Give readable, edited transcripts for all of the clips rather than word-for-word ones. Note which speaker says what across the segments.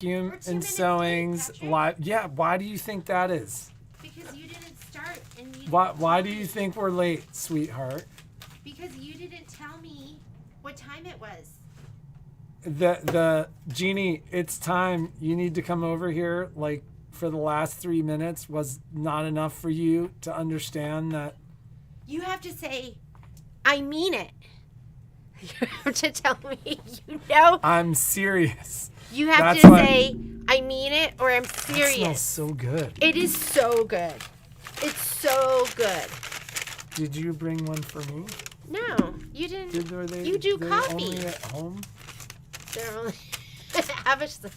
Speaker 1: vacuum
Speaker 2: We're 2
Speaker 1: and
Speaker 2: minutes
Speaker 1: sewings.
Speaker 2: late, Patrick.
Speaker 1: Yeah, why do you think that is?
Speaker 2: Because you didn't start and you
Speaker 1: Why
Speaker 2: didn't
Speaker 1: do
Speaker 2: tell
Speaker 1: you
Speaker 2: me.
Speaker 1: think we're late, sweetheart?
Speaker 2: Because you didn't tell me what time it was.
Speaker 1: The Jeannie, it's time. You need to come over here. Like, for the last 3 minutes was not enough for you to understand that.
Speaker 2: You have to say, I mean it. You have to tell me, you know.
Speaker 1: I'm serious.
Speaker 2: You have
Speaker 1: That's
Speaker 2: to
Speaker 1: what-
Speaker 2: say, I mean it, or I'm
Speaker 1: That
Speaker 2: serious.
Speaker 1: smells so good.
Speaker 2: It is so good. It's so good.
Speaker 1: Did you bring one for me?
Speaker 2: No, you didn't.
Speaker 1: Were they,
Speaker 2: You do
Speaker 1: they're
Speaker 2: coffee.
Speaker 1: only at home?
Speaker 2: They're only have a sip.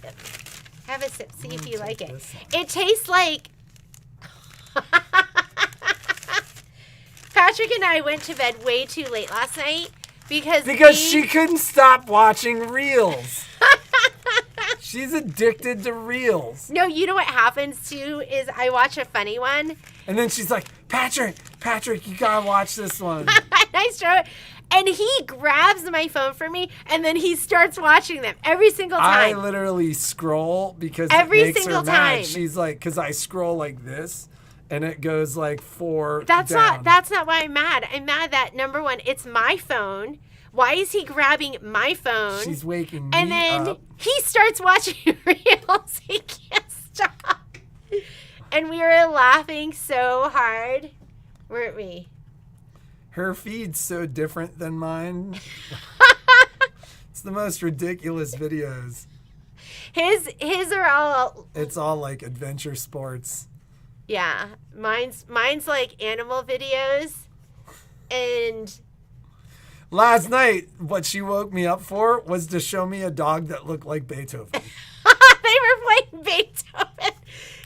Speaker 2: Have a sip. See if you like
Speaker 1: take
Speaker 2: it.
Speaker 1: this one.
Speaker 2: It tastes like. Patrick and I went to bed way too late last night because
Speaker 1: She couldn't stop watching reels. She's addicted to reels.
Speaker 2: No, you know what happens too is I watch a funny one.
Speaker 1: And then she's like, Patrick, you gotta watch this one.
Speaker 2: And I start, and he grabs my phone for me, and then he starts watching them every single
Speaker 1: I
Speaker 2: time.
Speaker 1: literally scroll because
Speaker 2: Every
Speaker 1: it makes
Speaker 2: single
Speaker 1: her mad.
Speaker 2: time.
Speaker 1: She's like, because I scroll like this, and it goes like 4
Speaker 2: That's
Speaker 1: down.
Speaker 2: not why I'm mad. I'm mad that number one, it's my phone. Why is he grabbing my phone?
Speaker 1: She's waking me
Speaker 2: And then
Speaker 1: up.
Speaker 2: he starts watching reels. He can't stop. And we were laughing so hard, weren't we?
Speaker 1: Her feed's so different than mine. It's the most ridiculous videos.
Speaker 2: His are all,
Speaker 1: It's all like adventure sports.
Speaker 2: yeah. Mine's like animal videos, and
Speaker 1: Last night, what she woke me up for was to show me a dog that looked like Beethoven.
Speaker 2: they were playing Beethoven.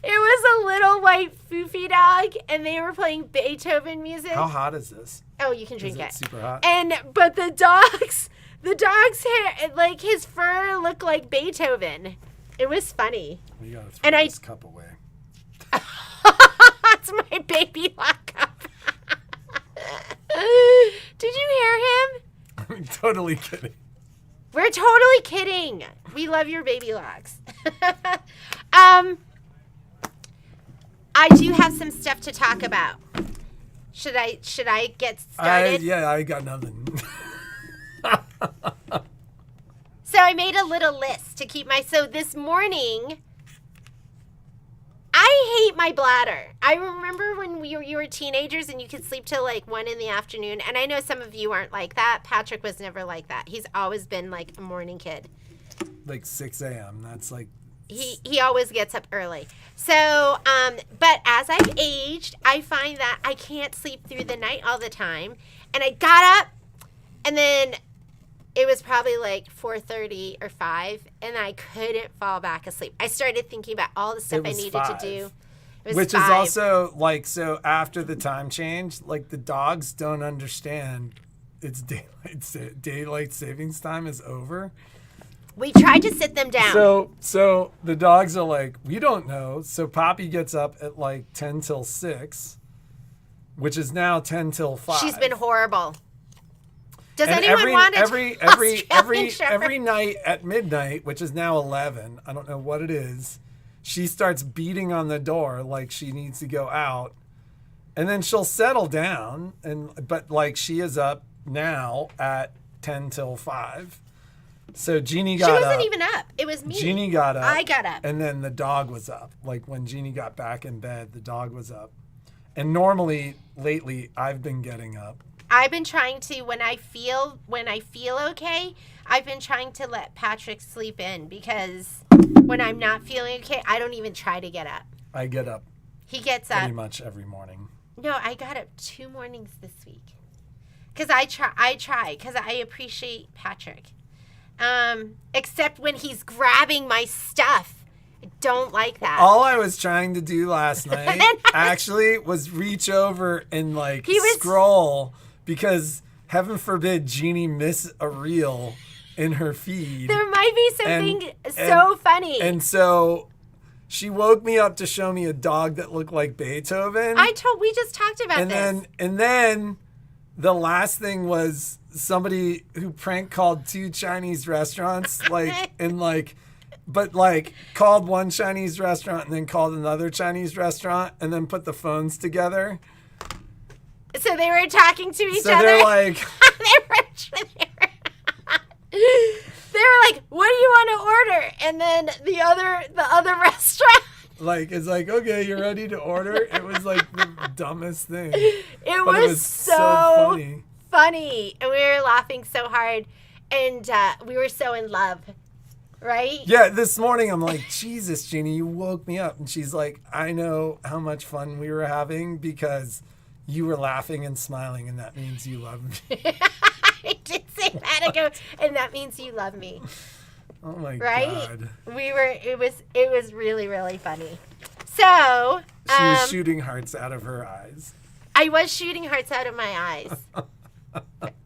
Speaker 2: It was a little white foofy dog, and they were playing Beethoven music.
Speaker 1: How hot is this?
Speaker 2: Oh, you can
Speaker 1: Is
Speaker 2: drink
Speaker 1: it
Speaker 2: it.
Speaker 1: super hot?
Speaker 2: But the dog's hair, like his fur, looked like Beethoven. It was funny.
Speaker 1: We gotta throw
Speaker 2: And I-
Speaker 1: this cup away.
Speaker 2: That's my baby lockup. Did you hear him?
Speaker 1: I'm totally kidding.
Speaker 2: We're totally kidding. We love your baby locks. I do have some stuff to talk about. Should I get started?
Speaker 1: I got nothing.
Speaker 2: So I made a little list to keep so this morning, I hate my bladder. I remember when you were teenagers and you could sleep till like 1 p.m. And I know some of you aren't like that. Patrick was never like that. He's always been like a morning kid.
Speaker 1: Like 6 a.m. That's like...
Speaker 2: He always gets up early. So, but as I've aged, I find that I can't sleep through the night all the time. And I got up, and then it was probably like 4:30 or 5, and I couldn't fall back asleep. I started thinking about all the stuff I
Speaker 1: was
Speaker 2: needed
Speaker 1: 5.
Speaker 2: to do. It was
Speaker 1: Which
Speaker 2: 5.
Speaker 1: is also like, so after the time change, like the dogs don't understand it's daylight savings time is over.
Speaker 2: We tried to sit them down.
Speaker 1: So the dogs are like, we don't know. So Poppy gets up at like 10 till 6, which is now 10 till 5.
Speaker 2: She's been horrible. Does
Speaker 1: And
Speaker 2: anyone want to
Speaker 1: every night at midnight, which is now 11, I don't know what it is, she starts beating on the door like she needs to go out. And then she'll settle down, but like she is up now at 10 till 5. So Jeannie got up.
Speaker 2: She wasn't even up. It was me.
Speaker 1: Jeannie got up.
Speaker 2: I got up.
Speaker 1: And then the dog was up. Like when Jeannie got back in bed, the dog was up. And normally, lately, I've been getting up.
Speaker 2: I've been trying to, when I feel okay, I've been trying to let Patrick sleep in, because when I'm not feeling okay, I don't even try to get up.
Speaker 1: I get up
Speaker 2: He gets
Speaker 1: pretty
Speaker 2: up.
Speaker 1: much every morning.
Speaker 2: No, I got up 2 mornings this week. Because I try, because I appreciate Patrick. Except when he's grabbing my stuff. I don't like that.
Speaker 1: All I was trying to do last night actually was reach over and like scroll, because heaven forbid Jeannie miss a reel in her feed.
Speaker 2: There might be something so funny.
Speaker 1: And so she woke me up to show me a dog that looked like Beethoven.
Speaker 2: We just talked about this.
Speaker 1: And then the last thing was somebody who prank called 2 Chinese restaurants, like, and like but like called one Chinese restaurant and then called another Chinese restaurant and then put the phones together.
Speaker 2: So they were talking to each other.
Speaker 1: So they're like,
Speaker 2: they were like, "What do you want to order?" And then the other restaurant,
Speaker 1: like, it's like, "Okay, you're ready to order." It was like the dumbest thing.
Speaker 2: It was so funny, and we were laughing so hard, and we were so in love, right?
Speaker 1: Yeah. This morning, I'm like, "Jesus, Jeannie, you woke me up," and she's like, "I know how much fun we were having because you were laughing and smiling, and that means you love me."
Speaker 2: I did say that. I go, and that means you love me.
Speaker 1: Oh my
Speaker 2: right?
Speaker 1: God.
Speaker 2: It was really, really funny. So
Speaker 1: she was shooting hearts out of her eyes.
Speaker 2: I was shooting hearts out of my eyes.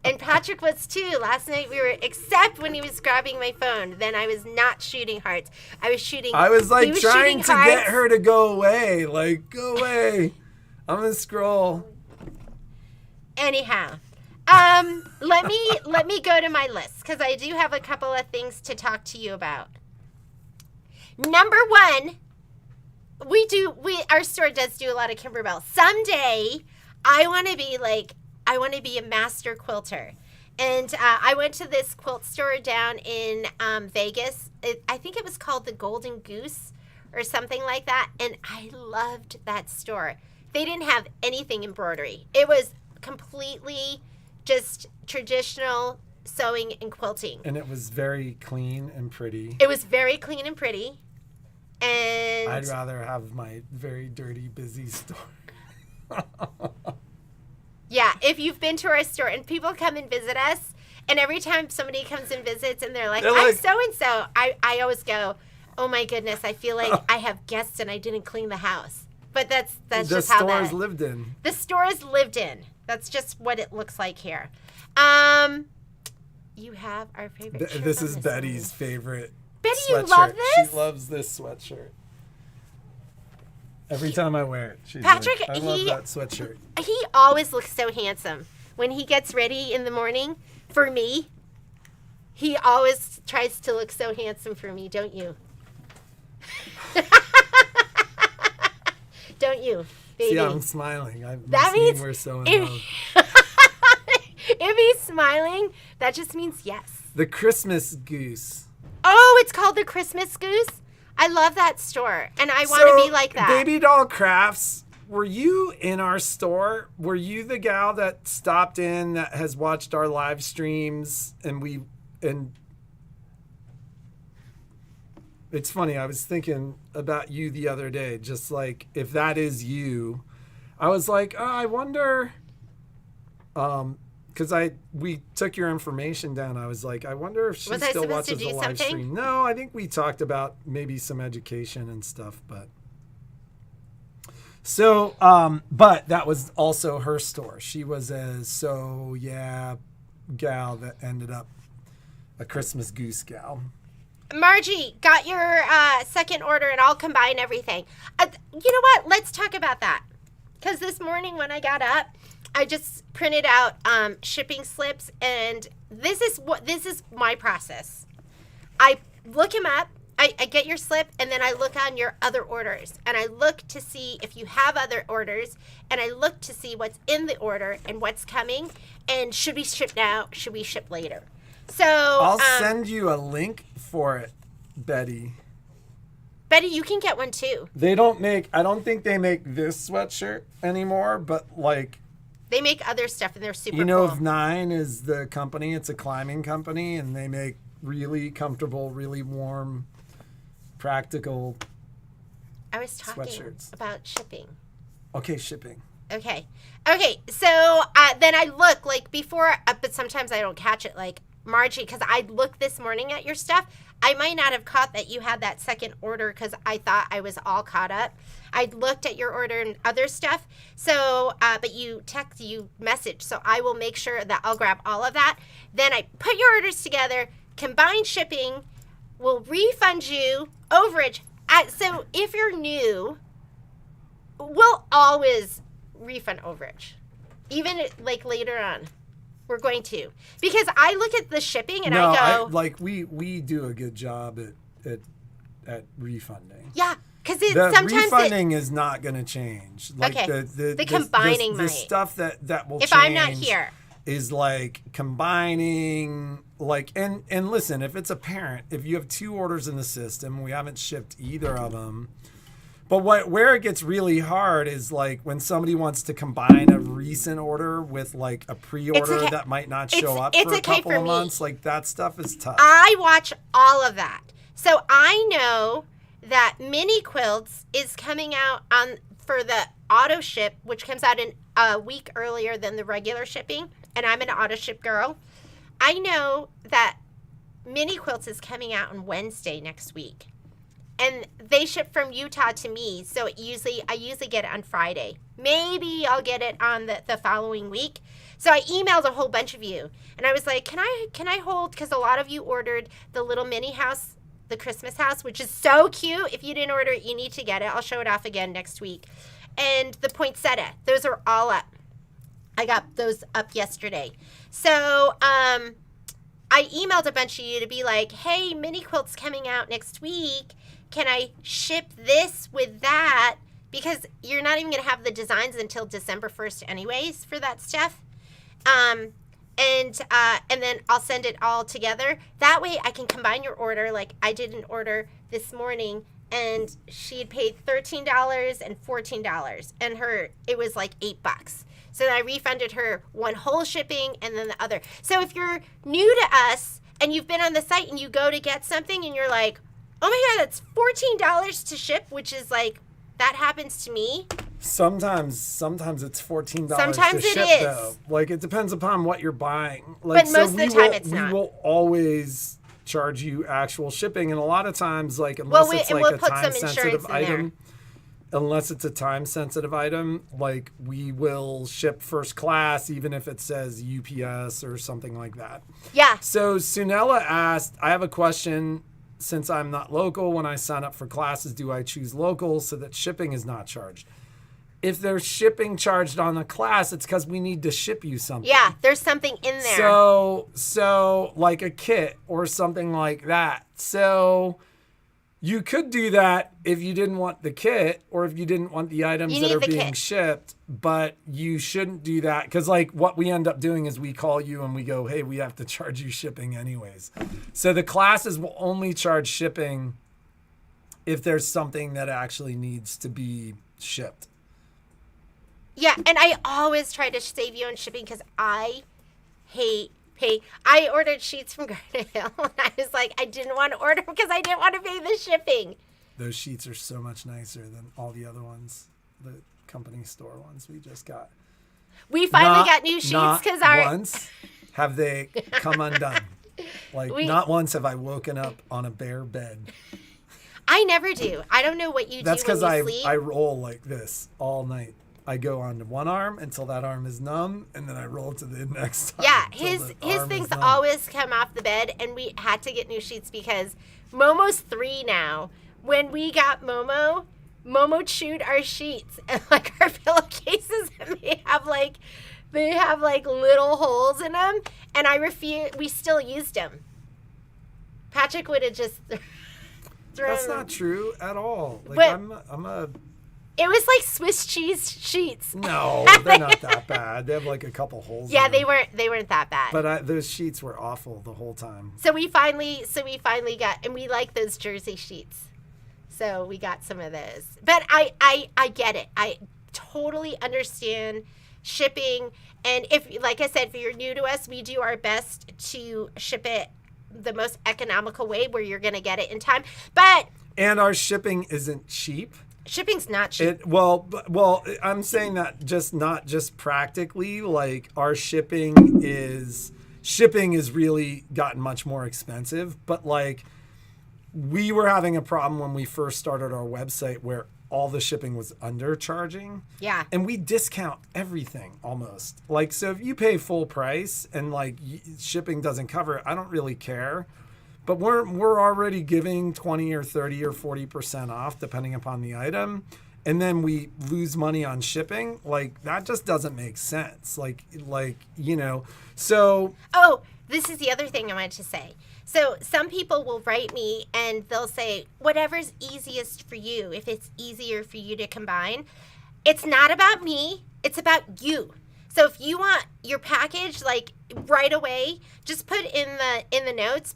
Speaker 2: And Patrick was too. Last night except when he was grabbing my phone, then I was not shooting hearts. I was like
Speaker 1: trying to get her to go away. Like, go away. I'm gonna scroll.
Speaker 2: Anyhow, let me go to my list because I do have a couple of things to talk to you about. Number one, our store does do a lot of Kimberbell. Someday, I want to be a master quilter. And I went to this quilt store down in Vegas. I think it was called the Golden Goose or something like that. And I loved that store. They didn't have anything embroidery. It was completely just traditional sewing and quilting.
Speaker 1: And it was very clean and pretty.
Speaker 2: It was very clean and pretty. And
Speaker 1: I'd rather have my very dirty, busy store.
Speaker 2: Yeah, if you've been to our store and people come and visit us, and every time somebody comes and visits and they're like, I'm so-and-so, I always go, oh my goodness, I feel like I have guests and I didn't clean the house. But that's just how
Speaker 1: the store is lived in.
Speaker 2: The store is lived in. That's just what it looks like here. You have our favorite shirt.
Speaker 1: This is Betty's favorite
Speaker 2: Betty,
Speaker 1: sweatshirt.
Speaker 2: You love this?
Speaker 1: She loves this sweatshirt. Every time I wear it, she's
Speaker 2: Patrick,
Speaker 1: like, I love that sweatshirt.
Speaker 2: He always looks so handsome. When he gets ready in the morning, for me, he always tries to look so handsome for me, don't you? Don't you, baby?
Speaker 1: See, I'm smiling. That means we're so in love.
Speaker 2: If he's smiling, that just means yes.
Speaker 1: The Christmas Goose.
Speaker 2: Oh, it's called the Christmas Goose? I love that store, and I want to be like that.
Speaker 1: Baby Doll Crafts, were you in our store? Were you the gal that stopped in that has watched our live streams? And it's funny, I was thinking about you the other day, just like, if that is you, I was like, oh, I wonder, because we took your information down. I was like, I wonder if she still watches the live stream. No, I think we talked about maybe some education and stuff, but so, but that was also her store. She was a gal that ended up a Christmas Goose gal.
Speaker 2: Margie, got your second order, and I'll combine everything. You know what? Let's talk about that. Because this morning when I got up, I just printed out shipping slips, and this is my process. I look them up. I get your slip, and then I look on your other orders, and I look to see if you have other orders, and I look to see what's in the order and what's coming, and should we ship now? Should we ship later? So
Speaker 1: I'll send you a link for it, Betty.
Speaker 2: Betty, you can get one too.
Speaker 1: I don't think they make this sweatshirt anymore, but like,
Speaker 2: they make other stuff, and they're super cool.
Speaker 1: You know, if Nine is the company, it's a climbing company, and they make really comfortable, really warm, practical
Speaker 2: I was talking
Speaker 1: sweatshirts.
Speaker 2: About shipping.
Speaker 1: Okay, shipping.
Speaker 2: Okay, so then I look, like, before, but sometimes I don't catch it, like, Margie, because I looked this morning at your stuff. I might not have caught that you had that second order because I thought I was all caught up. I looked at your order and other stuff. So, but you message. So I will make sure that I'll grab all of that. Then I put your orders together, combine shipping, will refund you overage. So if you're new, we'll always refund overage, even like later on. We're going to, because I look at the shipping and I go,
Speaker 1: like we do a good job at at refunding.
Speaker 2: Yeah, because
Speaker 1: The
Speaker 2: sometimes
Speaker 1: refunding is not going to change. Like
Speaker 2: okay.
Speaker 1: the
Speaker 2: combining
Speaker 1: the
Speaker 2: might.
Speaker 1: stuff that will
Speaker 2: If
Speaker 1: change
Speaker 2: I'm not here.
Speaker 1: is like combining, like, and listen, if it's a parent, if you have 2 orders in the system, we haven't shipped either of them. But where it gets really hard is like when somebody wants to combine a recent order with like a pre-order that might not show up for a couple of months. Like that stuff is tough.
Speaker 2: I watch all of that. So I know that Mini Quilts is coming out for the auto ship, which comes out in a week earlier than the regular shipping. And I'm an auto ship girl. I know that Mini Quilts is coming out on Wednesday next week. And they ship from Utah to me, so I usually get it on Friday. Maybe I'll get it on the following week. So I emailed a whole bunch of you, and I was like, can I hold, because a lot of you ordered the little mini house, the Christmas house, which is so cute. If you didn't order it, you need to get it. I'll show it off again next week. And the poinsettia, those are all up. I got those up yesterday. So I emailed a bunch of you to be like, hey, Mini Quilt's coming out next week. Can I ship this with that? Because you're not even going to have the designs until December 1st anyways for that stuff. And then I'll send it all together. That way I can combine your order. Like I did an order this morning and she had paid $13 and $14 and it was like $8. So then I refunded her one whole shipping and then the other. So if you're new to us and you've been on the site and you go to get something and you're like, oh my God, that's $14 to ship, which is like, that happens to me.
Speaker 1: Sometimes it's $14
Speaker 2: Sometimes
Speaker 1: to
Speaker 2: it
Speaker 1: ship,
Speaker 2: is.
Speaker 1: Though. Like, it depends upon what you're buying. Like,
Speaker 2: but most of the time it's not.
Speaker 1: We will always charge you actual shipping. And a lot of times, like, unless it's like a time-sensitive item, like, we will ship first class, even if it says UPS or something like that.
Speaker 2: Yeah.
Speaker 1: So Sunella asked, I have a question. Since I'm not local, when I sign up for classes, do I choose local so that shipping is not charged? If there's shipping charged on a class, it's because we need to ship you something.
Speaker 2: Yeah, there's something in there.
Speaker 1: So like a kit or something like that. So you could do that if you didn't want the kit or if you didn't want the items that are being shipped, but you shouldn't do that because like what we end up doing is we call you and we go, hey, we have to charge you shipping anyways. So the classes will only charge shipping if there's something that actually needs to be shipped.
Speaker 2: Yeah, and I always try to save you on shipping because I hate pay. I ordered sheets from Garden Hill, and I was like, I didn't want to order because I didn't want to pay the shipping.
Speaker 1: Those sheets are so much nicer than all the other ones, the company store ones we just got.
Speaker 2: We finally got new sheets because our
Speaker 1: once have they come undone. Like not once have I woken up on a bare bed.
Speaker 2: I never do. I don't know what you
Speaker 1: That's
Speaker 2: do when you
Speaker 1: because I roll like this all night. I go on to one arm until that arm is numb, and then I roll to the next arm.
Speaker 2: Yeah, his things always come off the bed, and we had to get new sheets because Momo's 3 now. When we got Momo chewed our sheets and like our pillowcases, and they have like little holes in them, and we still used them. Patrick would have just thrown
Speaker 1: That's not true at all. Like
Speaker 2: but, it was like Swiss cheese sheets.
Speaker 1: No, they're not that bad. They have like a couple holes.
Speaker 2: Yeah,
Speaker 1: in them.
Speaker 2: they weren't that bad.
Speaker 1: But those sheets were awful the whole time.
Speaker 2: So we finally got, and we like those jersey sheets. So we got some of those. But I get it. I totally understand shipping. And if, like I said, if you're new to us, we do our best to ship it the most economical way where you're going to get it in time.
Speaker 1: And our shipping isn't cheap.
Speaker 2: Shipping's not cheap.
Speaker 1: Well, I'm saying that not just practically. Like our shipping is really gotten much more expensive. But like we were having a problem when we first started our website where all the shipping was undercharging.
Speaker 2: Yeah.
Speaker 1: And we discount everything almost. Like so, if you pay full price and like shipping doesn't cover it, I don't really care. But we're already giving 20 or 30 or 40% off depending upon the item. And then we lose money on shipping. Like that just doesn't make sense. Like, so.
Speaker 2: Oh, this is the other thing I wanted to say. So some people will write me and they'll say, whatever's easiest for you, if it's easier for you to combine. It's not about me. It's about you. So if you want your package like right away, just put in the notes,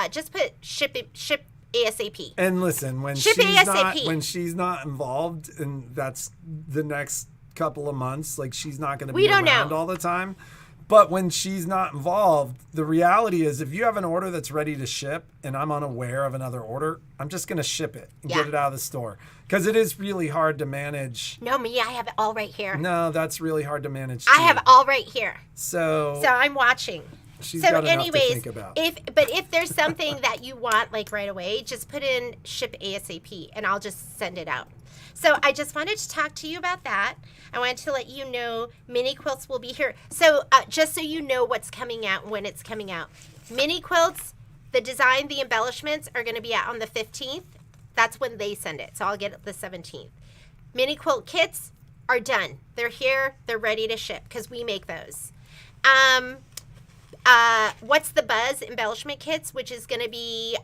Speaker 2: just put ship ASAP.
Speaker 1: And listen, when she's not involved, and that's the next couple of months, like she's not going to be around all the time. But when she's not involved, the reality is if you have an order that's ready to ship and I'm unaware of another order, I'm just going to ship it and get it out of the store. Because it is really hard to manage.
Speaker 2: No, me, I have it all right here.
Speaker 1: No, that's really hard to manage, too.
Speaker 2: I have it all right here.
Speaker 1: So
Speaker 2: I'm watching.
Speaker 1: She's got enough to think about.
Speaker 2: If there's something that you want like right away, just put in ship ASAP and I'll just send it out. So I just wanted to talk to you about that. I wanted to let you know mini quilts will be here. So just so you know what's coming out and when it's coming out. Mini quilts, the design, the embellishments are going to be out on the 15th. That's when they send it. So I'll get it the 17th. Mini quilt kits are done. They're here. They're ready to ship because we make those. What's the Buzz embellishment kits, which is going to be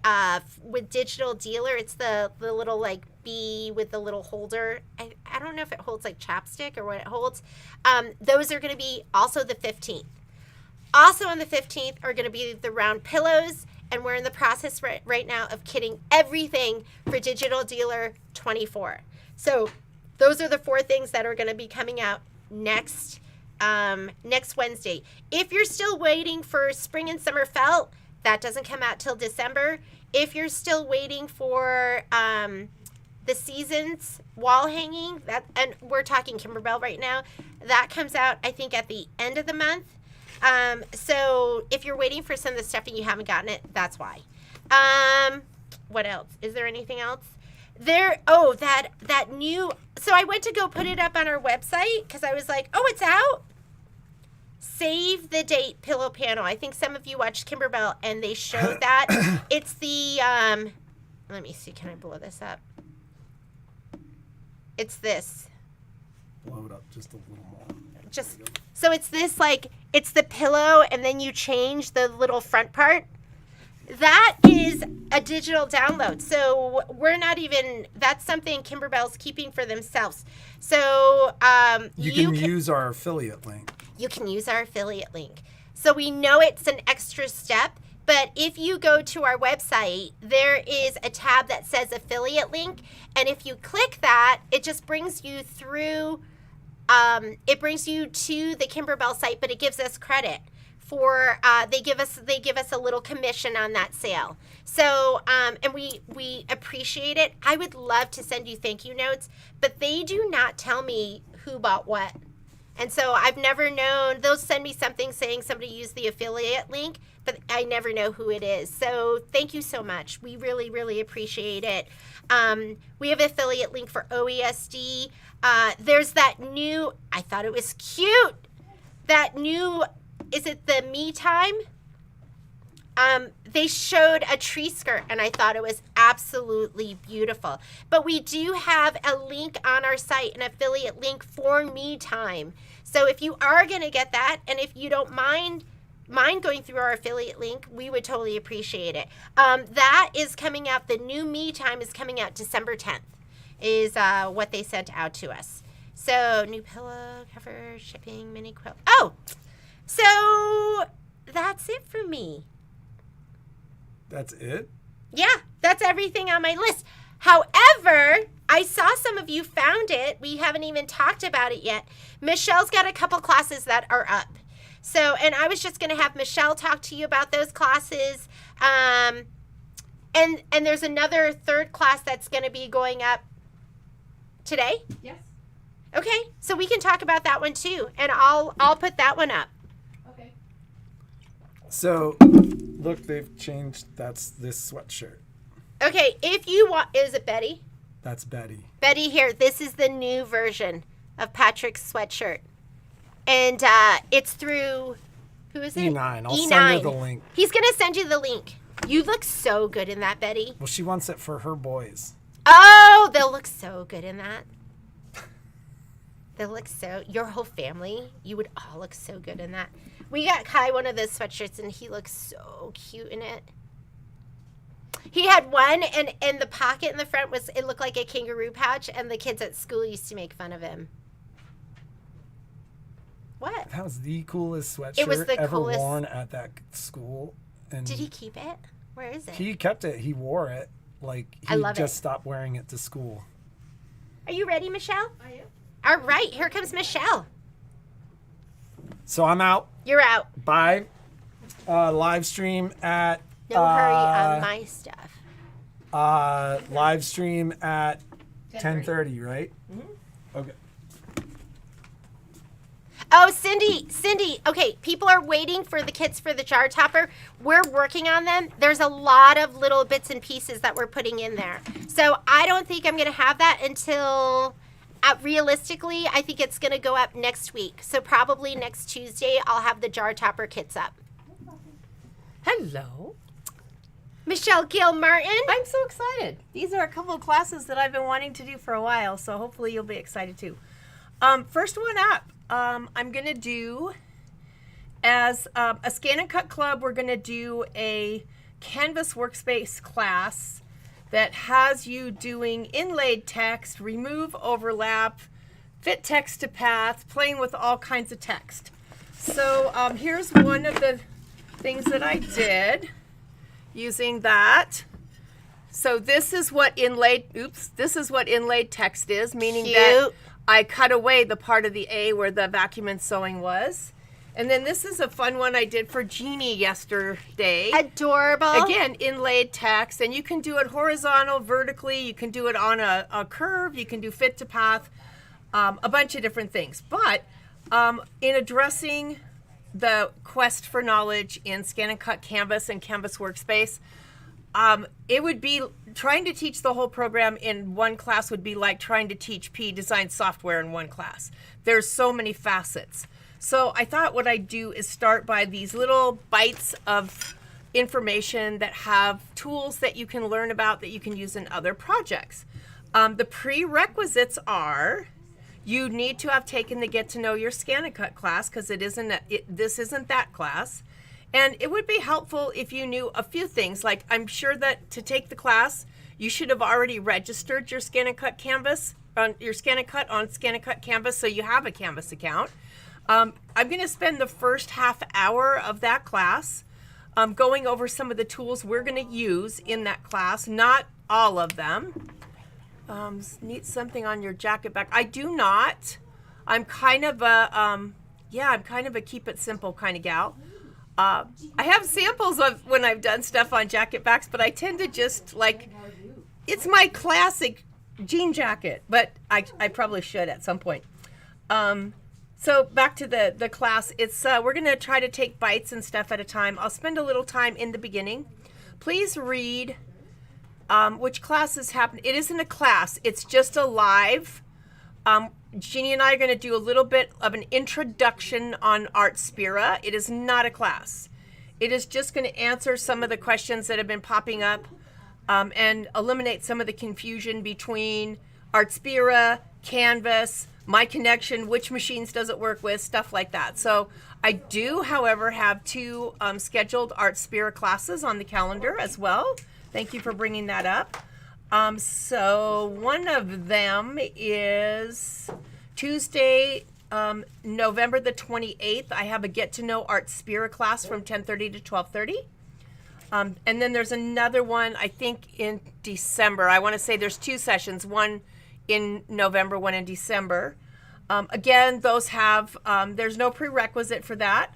Speaker 2: with Digital Dealer. It's the little like bee with the little holder. I don't know if it holds like chapstick or what it holds. Those are going to be also the 15th. Also on the 15th are going to be the round pillows, and we're in the process right now of kitting everything for Digital Dealer 24. So those are the 4 things that are going to be coming out next Wednesday. If you're still waiting for spring and summer felt, that doesn't come out till December. If you're still waiting for the seasons wall hanging, and we're talking Kimberbell right now, that comes out I think at the end of the month. So if you're waiting for some of the stuff and you haven't gotten it, that's why. What else? Is there anything else? That new, so I went to go put it up on our website because I was like, oh, it's out. Save the date pillow panel. I think some of you watched Kimberbell and they showed that. It's the, let me see, can I blow this up? It's this.
Speaker 1: Blow it up just a little more.
Speaker 2: So it's this, like, it's the pillow and then you change the little front part. That is a digital download. So we're not even, that's something Kimberbell's keeping for themselves. So
Speaker 1: you can use our affiliate link.
Speaker 2: You can use our affiliate link. So we know it's an extra step, but if you go to our website, there is a tab that says affiliate link. And if you click that, it just brings you through, it brings you to the Kimberbell site, but it gives us credit. For they give us a little commission on that sale. So and we appreciate it. I would love to send you thank you notes, but they do not tell me who bought what. And so I've never known. They'll send me something saying somebody used the affiliate link, but I never know who it is. So thank you so much. We really, really appreciate it. We have an affiliate link for OESD. There's that new, I thought it was cute, that new, is it the Me Time? They showed a tree skirt, and I thought it was absolutely beautiful. But we do have a link on our site, an affiliate link for Me Time. So if you are going to get that, and if you don't mind going through our affiliate link, we would totally appreciate it. That is coming out. The new Me Time is coming out December 10th, is what they sent out to us. So new pillow cover, shipping, mini quilt. Oh! So that's it for me.
Speaker 1: That's it?
Speaker 2: Yeah, that's everything on my list. However, I saw some of you found it. We haven't even talked about it yet. Michelle's got a couple classes that are up. So, and I was just going to have Michelle talk to you about those classes. And there's another 3rd class that's going to be going up today?
Speaker 3: Yes.
Speaker 2: Okay, so we can talk about that one too. And I'll put that one up.
Speaker 1: So, look, they've changed. That's this sweatshirt.
Speaker 2: Okay, if you want, is it Betty?
Speaker 1: That's Betty.
Speaker 2: Betty here. This is the new version of Patrick's sweatshirt. And it's through, who is it?
Speaker 1: E9. I'll send her the link.
Speaker 2: He's going to send you the link. You look so good in that, Betty.
Speaker 1: Well, she wants it for her boys.
Speaker 2: Oh, they'll look so good in that. They'll look so, your whole family, you would all look so good in that. We got Kai one of those sweatshirts, and he looks so cute in it. He had one, and in the pocket in the front it looked like a kangaroo pouch, and the kids at school used to make fun of him. What?
Speaker 1: That was the coolest sweatshirt ever worn at that school. And
Speaker 2: did he keep it? Where is it?
Speaker 1: He kept it. He wore it. Like, he just stopped wearing it to school.
Speaker 2: Are you ready, Michelle?
Speaker 3: I am.
Speaker 2: All right, here comes Michelle.
Speaker 1: So I'm out.
Speaker 2: You're out.
Speaker 1: Bye. Live stream at...
Speaker 2: No hurry on my stuff.
Speaker 1: Live stream at 10:30, right? Mm-hmm. Okay.
Speaker 2: Oh, Cindy. Okay, people are waiting for the kits for the jar topper. We're working on them. There's a lot of little bits and pieces that we're putting in there. So I don't think I'm going to have that until, realistically, I think it's going to go up next week. So probably next Tuesday, I'll have the jar topper kits up.
Speaker 3: Hello.
Speaker 2: Michelle Gil-Martin.
Speaker 3: I'm so excited. These are a couple of classes that I've been wanting to do for a while, so hopefully you'll be excited too. First one up. I'm going to do, as a Scan and Cut Club, we're going to do a Canvas workspace class that has you doing inlaid text, remove overlap, fit text to path, playing with all kinds of text. So here's one of the things that I did using that. So this is what inlaid text is, meaning that I cut away the part of the A where the vacuum and sewing was. And then this is a fun one I did for Jeannie yesterday.
Speaker 2: Adorable.
Speaker 3: Again, inlaid text. And you can do it horizontal, vertically. You can do it on a curve. You can do fit to path. A bunch of different things. But in addressing the quest for knowledge in Scan and Cut Canvas and Canvas Workspace, it would be trying to teach the whole program in one class would be like trying to teach P design software in one class. There's so many facets. So I thought what I'd do is start by these little bites of information that have tools that you can learn about that you can use in other projects. The prerequisites are you need to have taken the Get to Know Your Scan and Cut class because this isn't that class. And it would be helpful if you knew a few things. Like, I'm sure that to take the class, you should have already registered your Scan and Cut Canvas on your Scan and Cut on Scan and Cut Canvas, so you have a Canvas account. I'm going to spend the first half hour of that class going over some of the tools we're going to use in that class, not all of them. Need something on your jacket back. I do not. I'm kind of a keep it simple kind of gal. I have samples of when I've done stuff on jacket backs, but I tend to just it's my classic jean jacket, but I probably should at some point. So back to the class, it's we're going to try to take bites and stuff at a time. I'll spend a little time in the beginning. Please read which classes happen. It isn't a class. It's just a live. Jeannie and I are going to do a little bit of an introduction on Artspira. It is not a class. It is just going to answer some of the questions that have been popping up and eliminate some of the confusion between Artspira, Canvas, My Connection, which machines does it work with, stuff like that. So I do, however, have 2 scheduled Artspira classes on the calendar as well. Thank you for bringing that up. So one of them is Tuesday, November the 28th. I have a Get to Know Artspira class from 10:30 to 12:30. And then there's another one, I think, in December. I want to say there's 2 sessions, one in November, one in December. Again, those have, there's no prerequisite for that.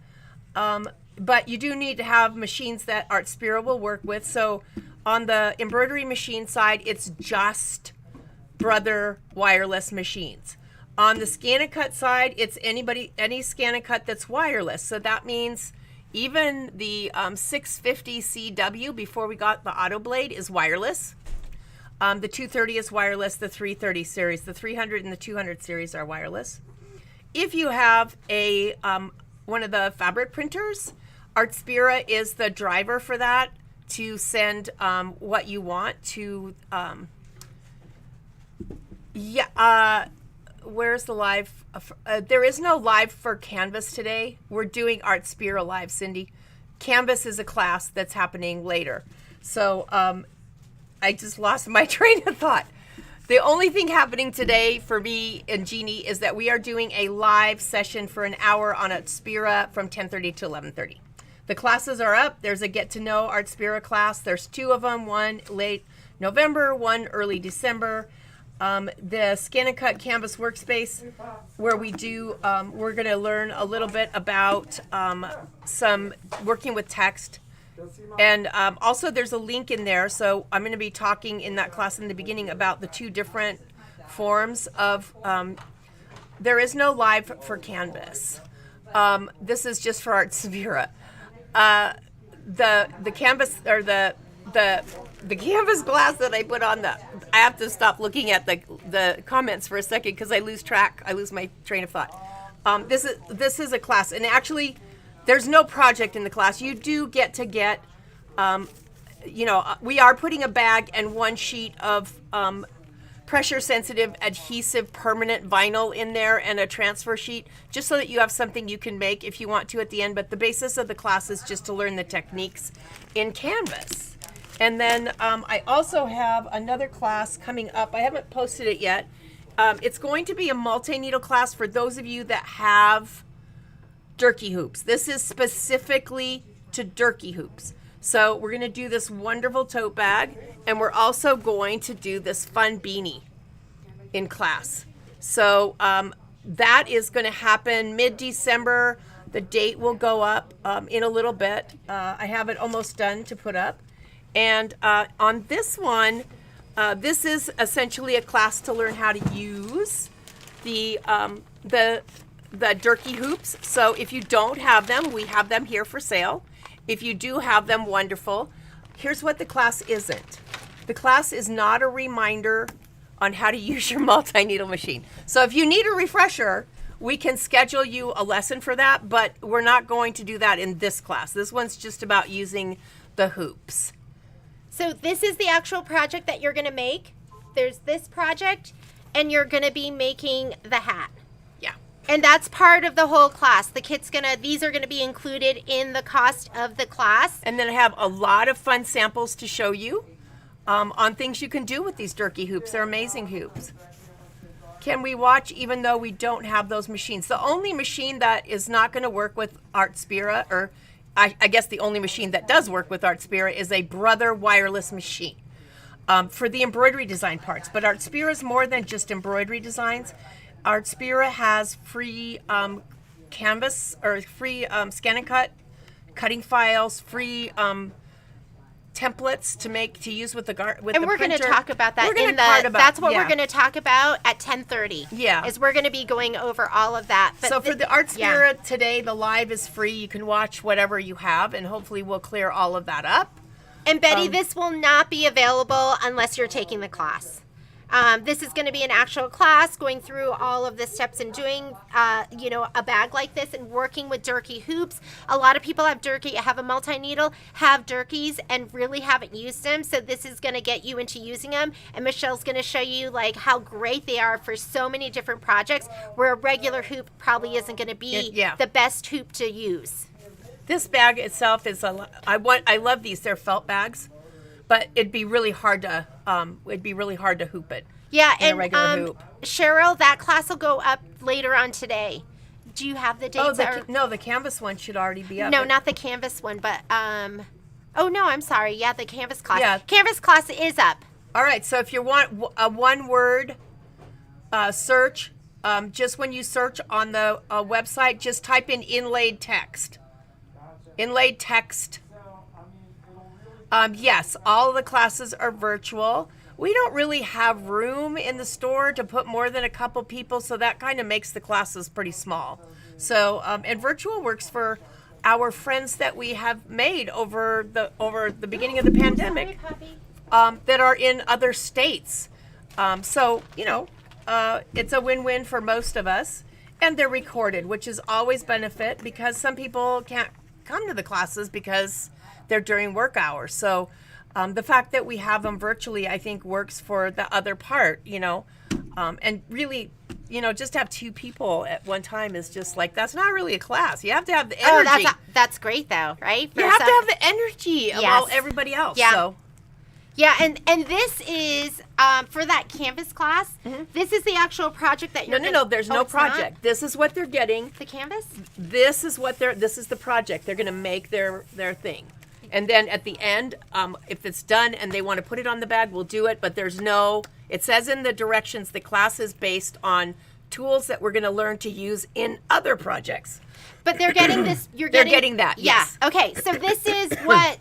Speaker 3: But you do need to have machines that Artspira will work with. So on the embroidery machine side, it's just Brother wireless machines. On the Scan and Cut side, it's any Scan and Cut that's wireless. So that means even the 650 CW before we got the Auto Blade is wireless. The 230 is wireless. The 330 series, the 300 and the 200 series are wireless. If you have a one of the fabric printers, Artspira is the driver for that to send what you want to where's the live? There is no live for Canvas today. We're doing Artspira live, Cindy. Canvas is a class that's happening later. So I just lost my train of thought. The only thing happening today for me and Jeannie is that we are doing a live session for an hour on Artspira from 10:30 to 11:30. The classes are up. There's a get to know Artspira class. There's 2 of them, one late November, one early December. The Scan and Cut Canvas workspace, where we do, we're going to learn a little bit about some working with text. And also there's a link in there, so I'm going to be talking in that class in the beginning about the 2 different forms of, there is no live for Canvas. This is just for Artspira. The canvas, or the canvas glass that I put on I have to stop looking at the comments for a second because I lose my train of thought. This is a class, and actually there's no project in the class. You do get, we are putting a bag and 1 sheet of pressure sensitive adhesive permanent vinyl in there and a transfer sheet, just so that you have something you can make if you want to at the end. But the basis of the class is just to learn the techniques in Canvas. And then I also have another class coming up. I haven't posted it yet. It's going to be a multi-needle class for those of you that have Durkee hoops. This is specifically to Durkee hoops. So we're going to do this wonderful tote bag, and we're also going to do this fun beanie in class. So that is going to happen mid-December. The date will go up in a little bit. I have it almost done to put up. And on this one, this is essentially a class to learn how to use the Durkee hoops. So if you don't have them, we have them here for sale. If you do have them, wonderful. Here's what the class isn't. The class is not a reminder on how to use your multi-needle machine. So if you need a refresher, we can schedule you a lesson for that, but we're not going to do that in this class. This one's just about using the hoops.
Speaker 2: So this is the actual project that you're going to make. There's this project, and you're going to be making the hat.
Speaker 3: Yeah.
Speaker 2: And that's part of the whole class. These are going to be included in the cost of the class.
Speaker 3: And then I have a lot of fun samples to show you on things you can do with these Durkee hoops. They're amazing hoops. Can we watch even though we don't have those machines? The only machine that is not going to work with Artspira, or I guess the only machine that does work with Artspira, is a Brother wireless machine for the embroidery design parts. But Artspira is more than just embroidery designs. Artspira has free canvas, or free scan and cut, cutting files, free templates to use with the printer.
Speaker 2: And we're going to talk about that that's what we're going to talk about at 10:30.
Speaker 3: Yeah.
Speaker 2: Is we're going to be going over all of that.
Speaker 3: But so for the Artspira today, the live is free. You can watch whatever you have, and hopefully we'll clear all of that up.
Speaker 2: And Betty, this will not be available unless you're taking the class. This is going to be an actual class going through all of the steps and doing, a bag like this and working with Durkee hoops. A lot of people have a multi-needle, have Durkees, and really haven't used them. So this is going to get you into using them. And Michelle's going to show you like how great they are for so many different projects where a regular hoop probably isn't going to be the best hoop to use.
Speaker 3: This bag itself is I love these. They're felt bags, but it'd be really hard to hoop it.
Speaker 2: Yeah,
Speaker 3: in a regular hoop.
Speaker 2: Cheryl, that class will go up later on today. Do you have the dates?
Speaker 3: No, the canvas one should already be up.
Speaker 2: No, not the canvas one, but oh no, I'm sorry. Yeah, the canvas class.
Speaker 3: Yeah.
Speaker 2: Canvas class is up.
Speaker 3: All right, so if you want a one-word search, just when you search on the website, just type in inlaid text. Inlaid text. Yes, all of the classes are virtual. We don't really have room in the store to put more than a couple people, so that kind of makes the classes pretty small. So, and virtual works for our friends that we have made over the beginning of the pandemic, that are in other states. So, it's a win-win for most of us, and they're recorded, which is always benefit because some people can't come to the classes because they're during work hours. So the fact that we have them virtually, I think, works for the other part, and really just to have 2 people at one time is just like, that's not really a class. You have to have the energy.
Speaker 2: Oh, that's great though, right?
Speaker 3: You have to have the energy about everybody else.
Speaker 2: Yeah.
Speaker 3: So.
Speaker 2: Yeah, and this is for that Canvas class. This is the actual project that you're.
Speaker 3: No. There's no project. This is what they're getting.
Speaker 2: The Canvas.
Speaker 3: This is the project. They're going to make their thing, and then at the end, if it's done and they want to put it on the bag, we'll do it. But there's no. It says in the directions the class is based on tools that we're going to learn to use in other projects.
Speaker 2: But they're getting this.
Speaker 3: They're getting that.
Speaker 2: Yeah.
Speaker 3: Yes.
Speaker 2: Okay. So this is what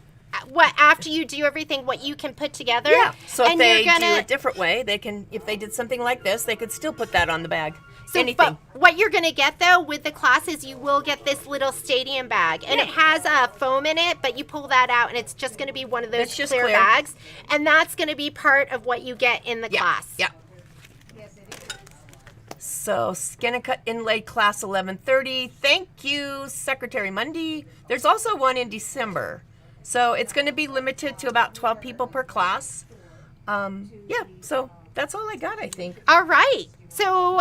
Speaker 2: after you do everything, what you can put together.
Speaker 3: Yeah. So if
Speaker 2: and
Speaker 3: they do a different way, they can. If they did something like this, they could still put that on the bag.
Speaker 2: So,
Speaker 3: Anything.
Speaker 2: But what you're going to get though with the class is you will get this little stadium bag, and it has a foam in it. But you pull that out, and it's just going to be one of those clear bags, and that's going to be part of what you get in the class.
Speaker 3: Yeah. So Skinnicut Inlaid Class 11:30. Thank you, Secretary Mundy. There's also one in December. So it's going to be limited to about 12 people per class. So that's all I got, I think.
Speaker 2: All right. So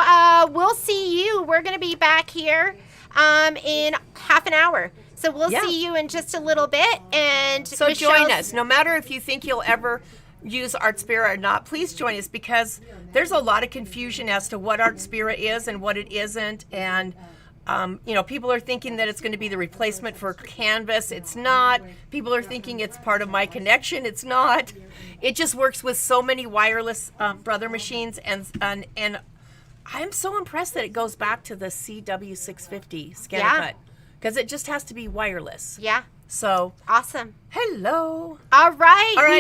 Speaker 2: we'll see you. We're going to be back here in half an hour. So we'll see you in just a little bit. And
Speaker 3: so join us. No matter if you think you'll ever use Artspira or not, please join us, because there's a lot of confusion as to what Artspira is and what it isn't. And people are thinking that it's going to be the replacement for Canvas. It's not. People are thinking it's part of My Connection. It's not. It just works with so many wireless brother machines, and I'm so impressed that it goes back to the CW650 Skinnicut, because it just has to be wireless.
Speaker 2: Yeah.
Speaker 3: So
Speaker 2: awesome.
Speaker 3: hello.
Speaker 2: All right.
Speaker 3: All right.